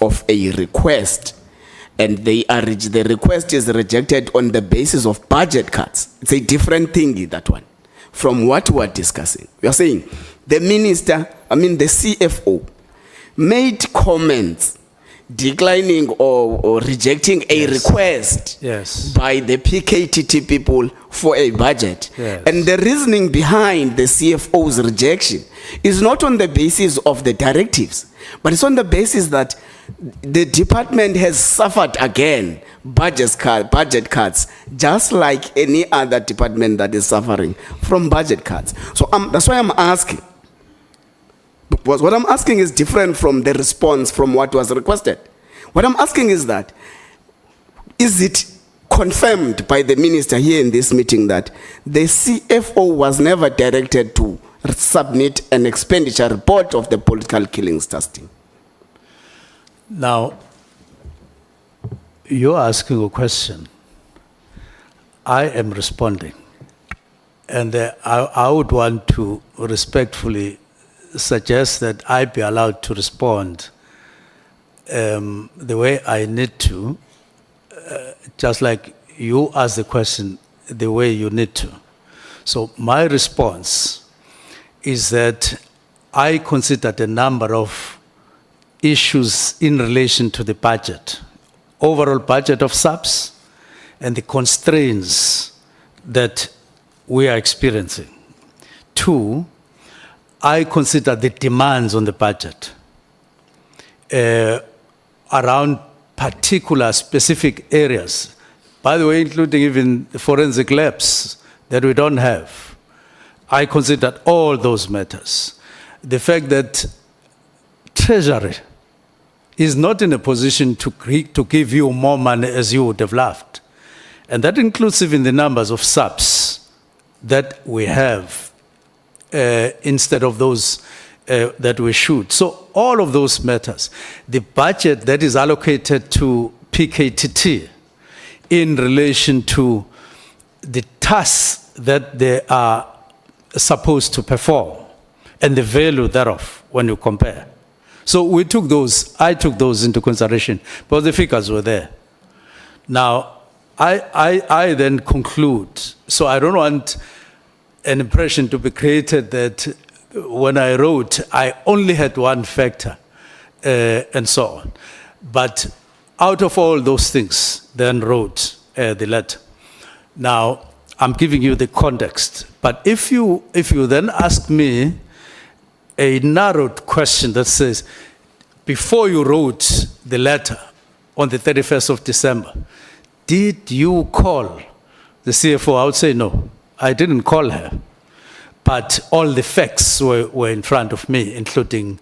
of a request, and the request is rejected on the basis of budget cuts. It's a different thing, that one, from what we're discussing. We are saying the minister, the CFO, made comments declining or rejecting a request by the PKTT people for a budget. And the reasoning behind the CFO's rejection is not on the basis of the directives, but it's on the basis that the department has suffered again budget cuts, just like any other department that is suffering from budget cuts. So that's why I'm asking. What I'm asking is different from the response from what was requested. What I'm asking is that, is it confirmed by the minister here in this meeting that the CFO was never directed to submit an expenditure report of the political killings testing? Now, you're asking a question. I am responding. And I would want to respectfully suggest that I be allowed to respond the way I need to, just like you ask the question the way you need to. So my response is that I considered a number of issues in relation to the budget, overall budget of SAPS, and the constraints that we are experiencing. Two, I consider the demands on the budget around particular specific areas, by the way, including even the forensic labs that we don't have. I considered all those matters. The fact that Treasury is not in a position to give you more money as you would have loved. And that includes even the numbers of SAPs that we have instead of those that we should. So all of those matters. The budget that is allocated to PKTT in relation to the tasks that they are supposed to perform and the value thereof when you compare. So I took those into consideration, but the figures were there. Now, I then conclude, so I don't want an impression to be created that when I wrote, I only had one factor, and so on. But out of all those things, then wrote the letter. Now, I'm giving you the context. But if you then ask me a narrowed question that says, before you wrote the letter on the 31st of December, did you call the CFO? I would say no, I didn't call her. But all the facts were in front of me, including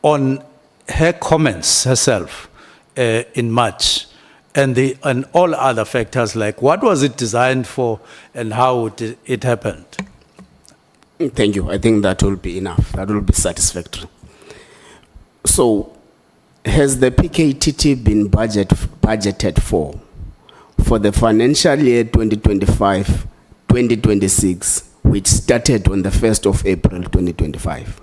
on her comments herself in March, and all other factors like what was it designed for and how it happened. Thank you. I think that will be enough. That will be satisfactory. So, has the PKTT been budgeted for the financial year 2025-2026, which started on the 1st of April 2025?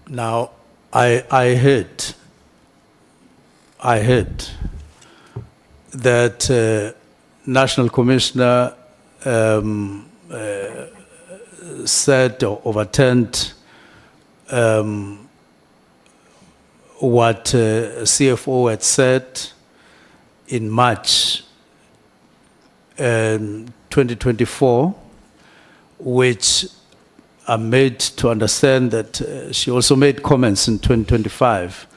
Now, I heard that National Commissioner said or overturned what CFO had said in March 2024, which I'm made to understand that she also made comments in 2025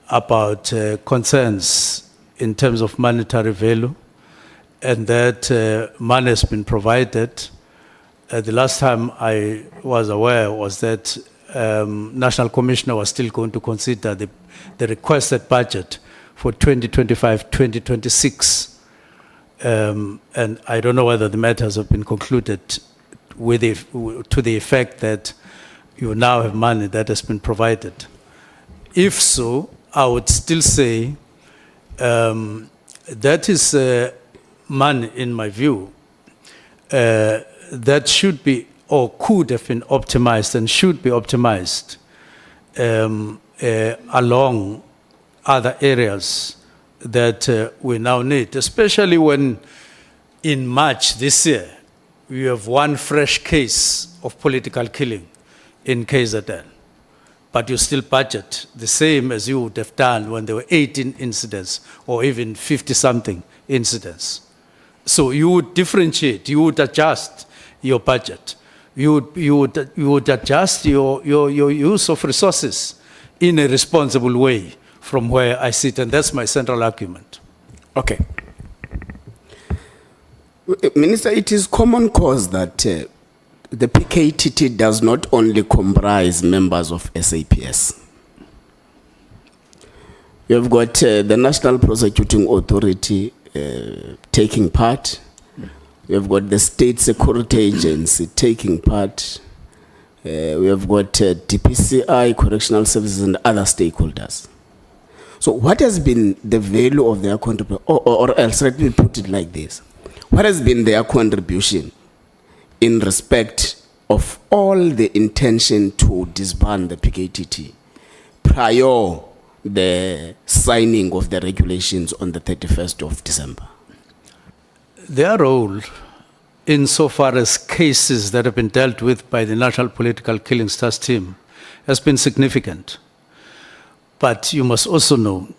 about concerns in terms of monetary value, and that money has been provided. The last time I was aware was that National Commissioner was still going to consider the requested budget for 2025-2026. And I don't know whether the matters have been concluded to the effect that you now have money that has been provided. If so, I would still say that is money, in my view, that should be or could have been optimized and should be optimized along other areas that we now need, especially when in March this year, we have one fresh case of political killing in KZN. But you still budget the same as you would have done when there were 18 incidents or even 50-something incidents. So you would differentiate, you would adjust your budget. You would adjust your use of resources in a responsible way from where I sit, and that's my central argument. Okay. Minister, it is common cause that the PKTT does not only comprise members of SAPS. You have got the National Prosecuting Authority taking part. We have got the State Security Agency taking part. We have got DPCI, Correctional Services, and other stakeholders. So what has been the value of their contribution? Or else, let me put it like this. What has been their contribution in respect of all the intention to disband the PKTT prior the signing of the regulations on the 31st of December? Their role, insofar as cases that have been dealt with by the National Political Killings Task Team, has been significant. But you must also know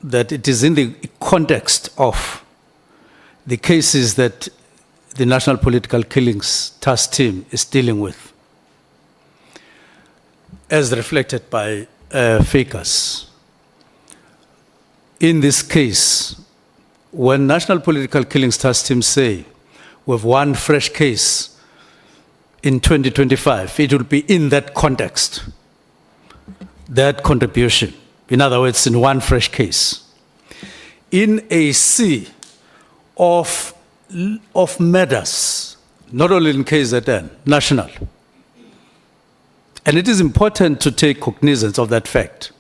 that it is in the context of the cases that the National Political Killings Task Team is dealing with, as reflected by FACAS. In this case, when National Political Killings Task Team say we have one fresh case in 2025, it will be in that context, that contribution. In other words, in one fresh case. In a sea of matters, not only in KZN, national. And it is important to take cognizance of that fact.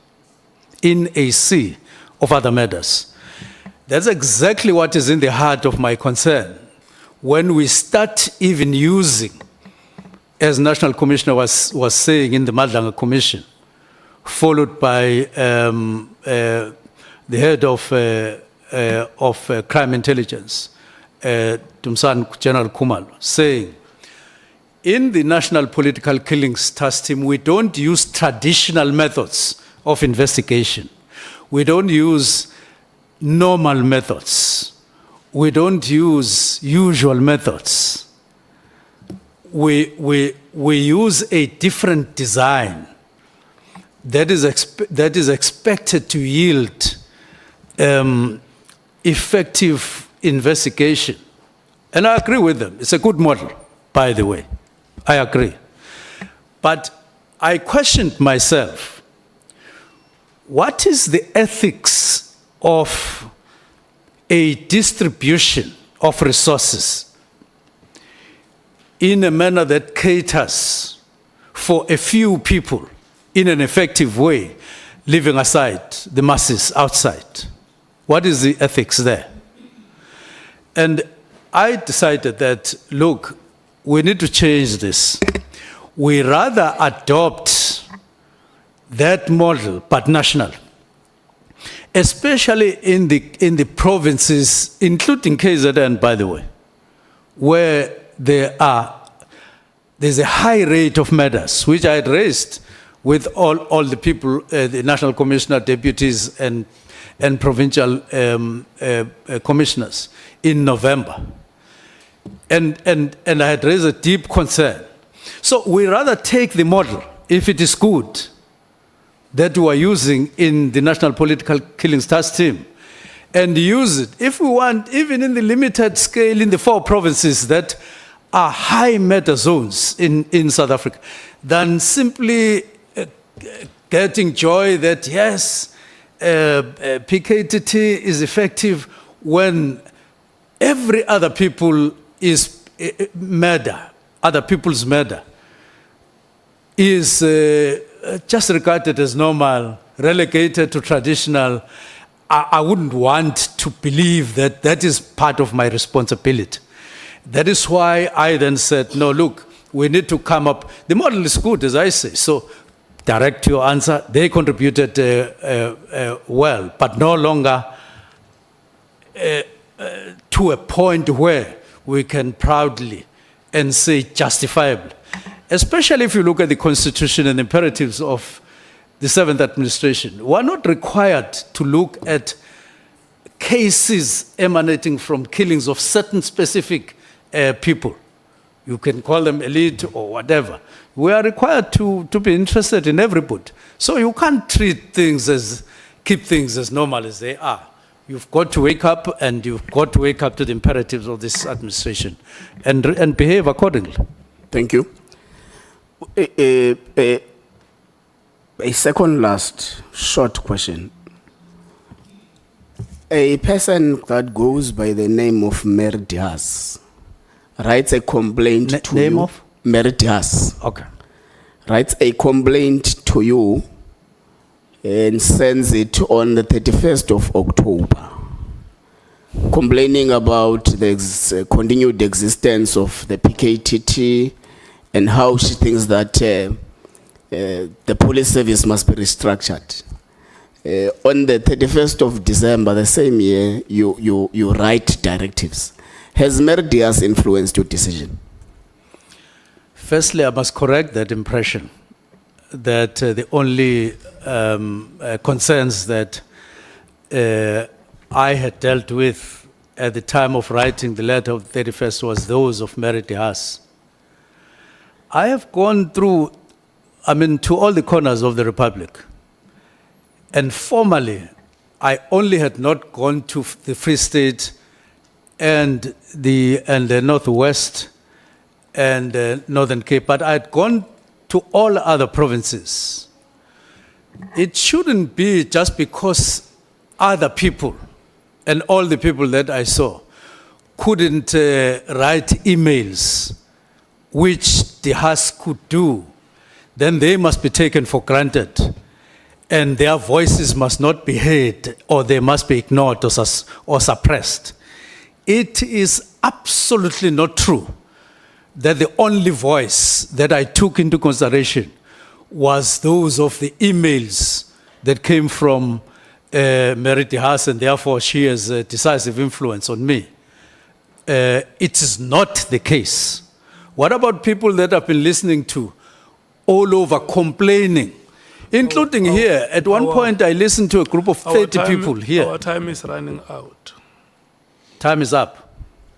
In a sea of other matters. That's exactly what is in the heart of my concern. When we start even using, as National Commissioner was saying in the Madlanga Commission, followed by the head of crime intelligence, Tumsan General Kumalo, saying, in the National Political Killings Task Team, we don't use traditional methods of investigation. We don't use normal methods. We don't use usual methods. We use a different design that is expected to yield effective investigation. And I agree with them. It's a good model, by the way. I agree. But I questioned myself, what is the ethics of a distribution of resources in a manner that caters for a few people in an effective way, leaving aside the masses outside? What is the ethics there? And I decided that, look, we need to change this. We rather adopt that model, but national, especially in the provinces, including KZN, by the way, where there's a high rate of murders, which I had raised with all the people, the National Commissioner, deputies, and provincial commissioners in November. And I had raised a deep concern. So we rather take the model, if it is good, that we are using in the National Political Killings Task Team, and use it, if we want, even in the limited scale in the 4 provinces that are high murder zones in South Africa, than simply getting joy that, yes, PKTT is effective when every other people is murder, other people's murder, is just regarded as normal, relegated to traditional. I wouldn't want to believe that that is part of my responsibility. That is why I then said, no, look, we need to come up. The model is good, as I say. So direct your answer. They contributed well, but no longer to a point where we can proudly and say justifiably, especially if you look at the Constitution and imperatives of the 7th administration. We are not required to look at cases emanating from killings of certain specific people. You can call them elite or whatever. We are required to be interested in everybody. So you can't keep things as normal as they are. You've got to wake up, and you've got to wake up to the imperatives of this administration and behave accordingly. Thank you. A second last short question. A person that goes by the name of Mary De Haas writes a complaint to name you. of? Mary De Haas. Okay. Writes a complaint to you and sends it on the 31st of October, complaining about the continued existence of the PKTT and how she thinks that the police service must be restructured. On the 31st of December, the same year, you write directives. Has Mary De Haas influenced your decision? Firstly, I must correct that impression that the only concerns that I had dealt with at the time of writing the letter of the 31st was those of Mary De Haas. I have gone through, to all the corners of the Republic. And formally, I only had not gone to the Free State and the Northwest and Northern Cape, but I had gone to all other provinces. It shouldn't be just because other people and all the people that I saw couldn't write emails, which De Haas could do, then they must be taken for granted. And their voices must not be heard, or they must be ignored or suppressed. It is absolutely not true that the only voice that I took into consideration was those of the emails that came from Mary De Haas, and therefore she has a decisive influence on me. It is not the case. What about people that I've been listening to all over complaining? Including here, at one point I listened to a group of 30 people here. Our time is running out. Time is up.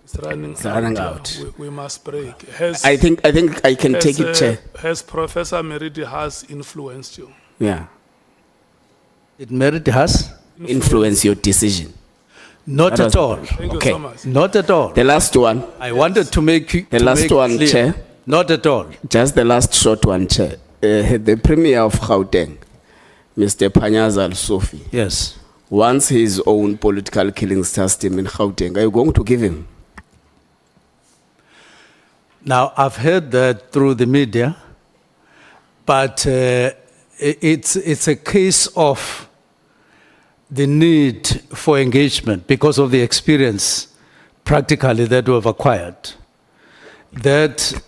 It's running out. We must break. I think I can take it, Chair. Has Professor Mary De Haas influenced you? Yeah. Did Mary De Haas Influence your decision. Not at all. Thank Okay. you so much. Not at all. The last one. I wanted to make you The last one, clear. Chair. Not at all. Just the last short one, Chair. The Premier of Gauteng, Mr. Panyaza Al-Sofi, Yes. wants his own political killing system in Gauteng. Are you going to give him? Now, I've heard that through the media, but it's a case of the need for engagement because of the experience practically that we've acquired. That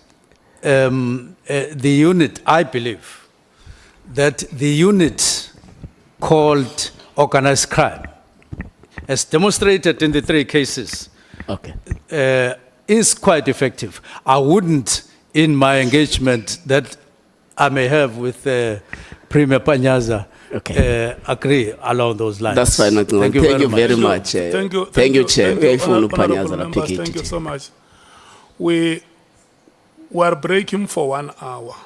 the unit, I believe, that the unit called organized crime, as demonstrated in the 3 cases, Okay. is quite effective. I wouldn't, in my engagement that I may have with Premier Panyaza, Okay. agree along those lines. That's fine. Thank you very much. Thank you. Thank you, Chair. Honorable Panyaza, members, thank you so much. We are breaking for 1 hour.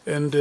And